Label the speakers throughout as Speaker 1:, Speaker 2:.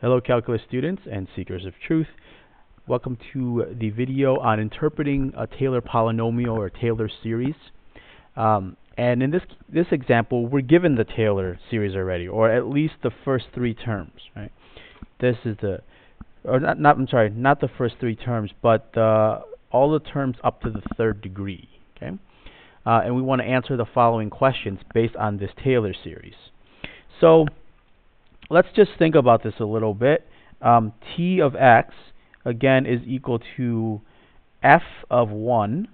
Speaker 1: Hello calculus students and seekers of truth. Welcome to the video on interpreting a Taylor polynomial or Taylor series. And in this example, we're given the Taylor series already, or at least the first three terms, right? This is not the first three terms, but all the terms up to the third degree, okay? And we want to answer the following questions based on this Taylor series. So let's just think about this a little bit. T of x, again, is equal to f of 1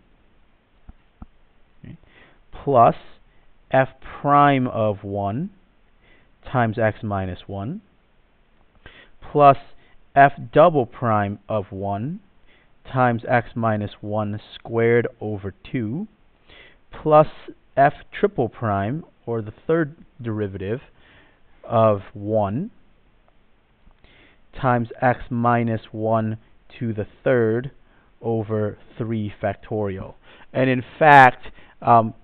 Speaker 1: plus f prime of 1 times x minus 1 plus f double prime of 1 times x minus 1 squared over 2 plus f triple prime, or the third derivative, of 1 times x minus 1 to the third over 3 factorial. And in fact,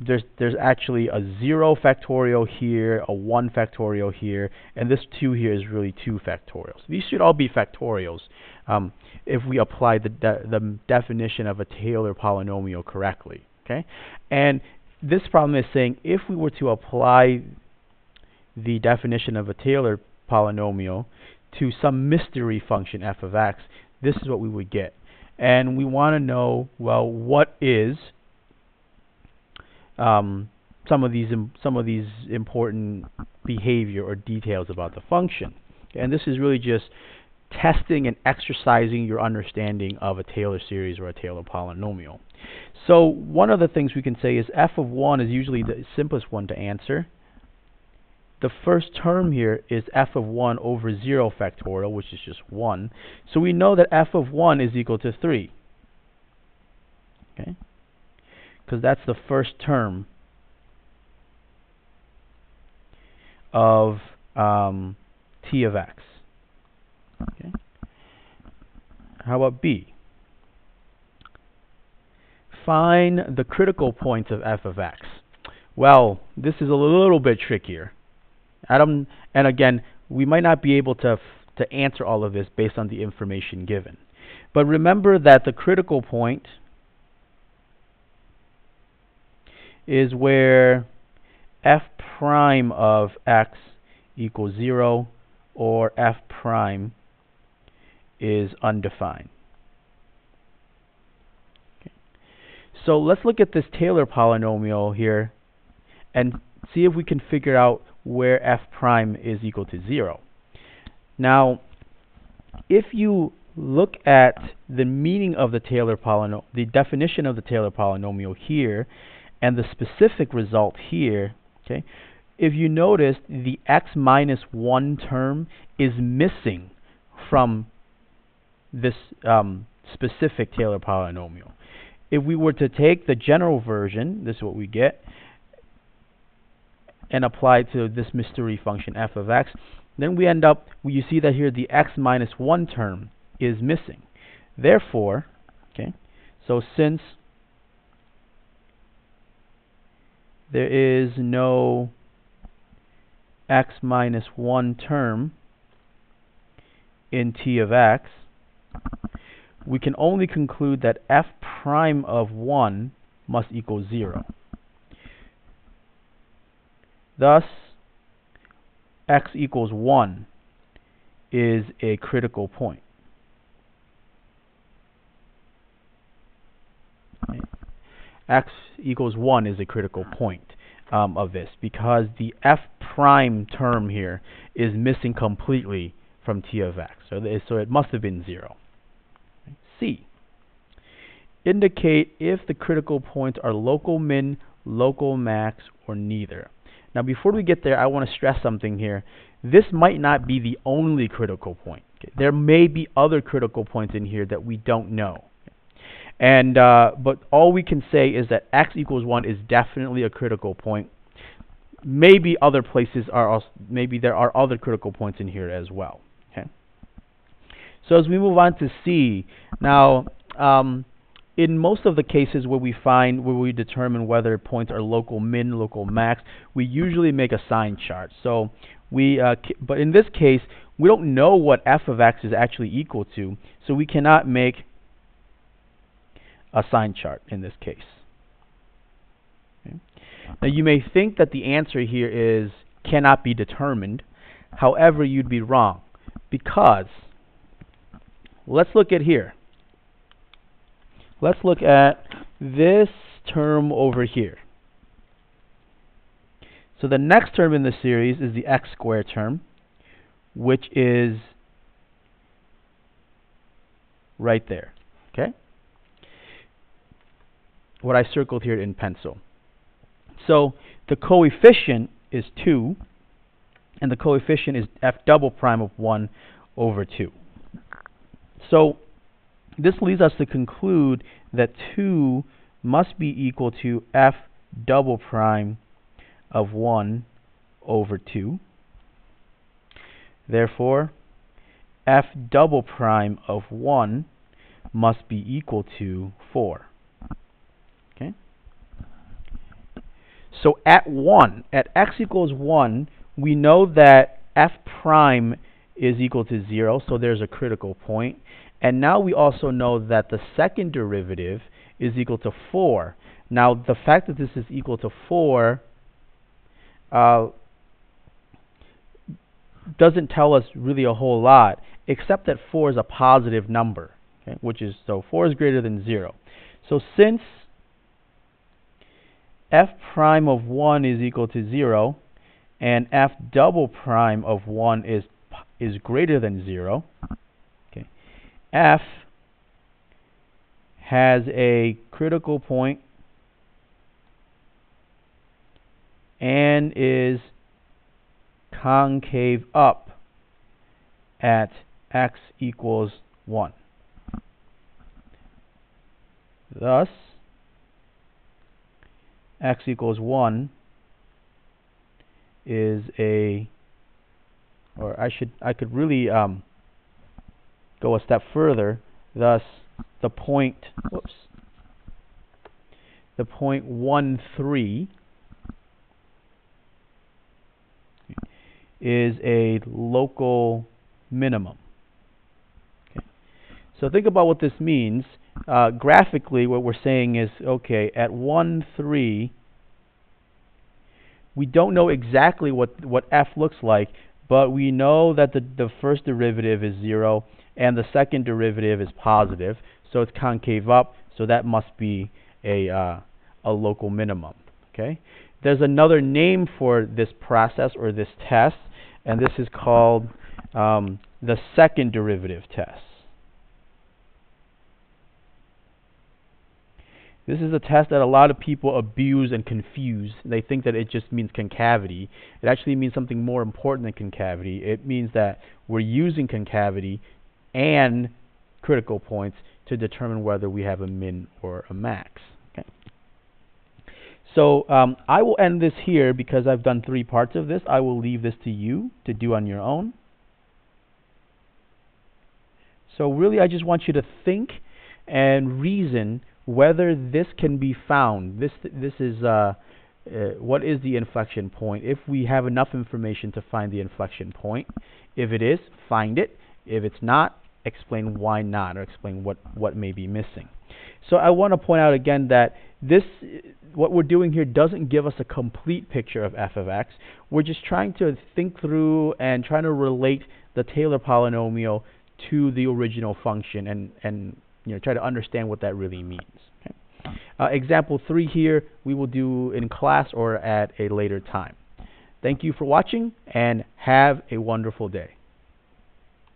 Speaker 1: there's actually a 0 factorial here, a 1 factorial here, and this 2 here is really 2 factorials. These should all be factorials if we apply the definition of a Taylor polynomial correctly. Okay, and this problem is saying if we were to apply the definition of a Taylor polynomial to some mystery function f of x, this is what we would get. And we want to know, well, what is some of these important behavior or details about the function. And this is really just testing and exercising your understanding of a Taylor series or a Taylor polynomial. So one of the things we can say is f of 1 is usually the simplest one to answer. The first term here is f of 1 over 0 factorial, which is just 1. So we know that f of 1 is equal to 3. Okay? Because that's the first term of t of x. Okay? How about B? Find the critical points of f of x. Well, this is a little bit trickier. And again, we might not be able to answer all of this based on the information given. But remember that the critical point is where f prime of x equals 0 or f prime is undefined. Okay. So let's look at this Taylor polynomial here and see if we can figure out where f prime is equal to 0. Now, if you look at the meaning of the Taylor polynomial, the definition of the Taylor polynomial here, and the specific result here, okay, if you notice, the x minus 1 term is missing from this specific Taylor polynomial. If we were to take the general version, this is what we get, and apply to this mystery function f of x, then we end up, you see that here the x minus 1 term is missing. Therefore, okay, so since there is no x minus 1 term in t of x, we can only conclude that f prime of 1 must equal 0. Thus, x equals 1 is a critical point. Okay. X equals 1 is a critical point of this, because the f prime term here is missing completely from t of x. So it must have been 0. Okay. C. Indicate if the critical points are local min, local max, or neither. Now, before we get there, I want to stress something here. This might not be the only critical point. Okay? There may be other critical points in here that we don't know. And but all we can say is that x equals 1 is definitely a critical point. Maybe other places are also, maybe there are other critical points in here as well. Okay. So as we move on to C, now in most of the cases where we determine whether points are local min, local max, we usually make a sign chart. So but in this case, we don't know what f of x is actually equal to, so we cannot make a sign chart in this case. Okay. Now you may think that the answer here is cannot be determined. However, you'd be wrong, because let's look at here. Let's look at this term over here. So the next term in the series is the x squared term, which is right there. Okay? What I circled here in pencil. So the coefficient is 2, and the coefficient is f double prime of 1 over 2. So this leads us to conclude that 2 must be equal to f double prime of 1 over 2. Therefore, f double prime of 1 must be equal to 4. Okay? So at x equals 1, we know that f prime is equal to 0, so there's a critical point. And now we also know that the second derivative is equal to 4. Now, the fact that this is equal to 4 doesn't tell us really a whole lot, except that 4 is a positive number, okay, so 4 is greater than 0. So since f prime of 1 is equal to 0, and f double prime of 1 is greater than 0, okay, f has a critical point and is concave up at x equals 1. Thus, x equals 1 is I could really go a step further. Thus, the point 1, 3 is a local minimum. Okay. So think about what this means. Graphically, what we're saying is, okay, at 1, 3, we don't know exactly what f looks like, but we know that the first derivative is 0 and the second derivative is positive, so it's concave up, so that must be a local minimum. Okay. There's another name for this process or this test, and this is called the second derivative test. This is a test that a lot of people abuse and confuse. They think that it just means concavity. It actually means something more important than concavity. It means that we're using concavity and critical points to determine whether we have a min or a max. Okay. So I will end this here because I've done 3 parts of this. I will leave this to you to do on your own. So really, I just want you to think and reason whether this can be found. This is what is the inflection point? If we have enough information to find the inflection point. If it is, find it. If it's not, explain why not, or explain what may be missing. So I want to point out again that what we're doing here doesn't give us a complete picture of f of x. We're just trying to think through and trying to relate the Taylor polynomial to the original function and try to understand what that really means. Okay. Example 3 here we will do in class or at a later time. Thank you for watching and have a wonderful day.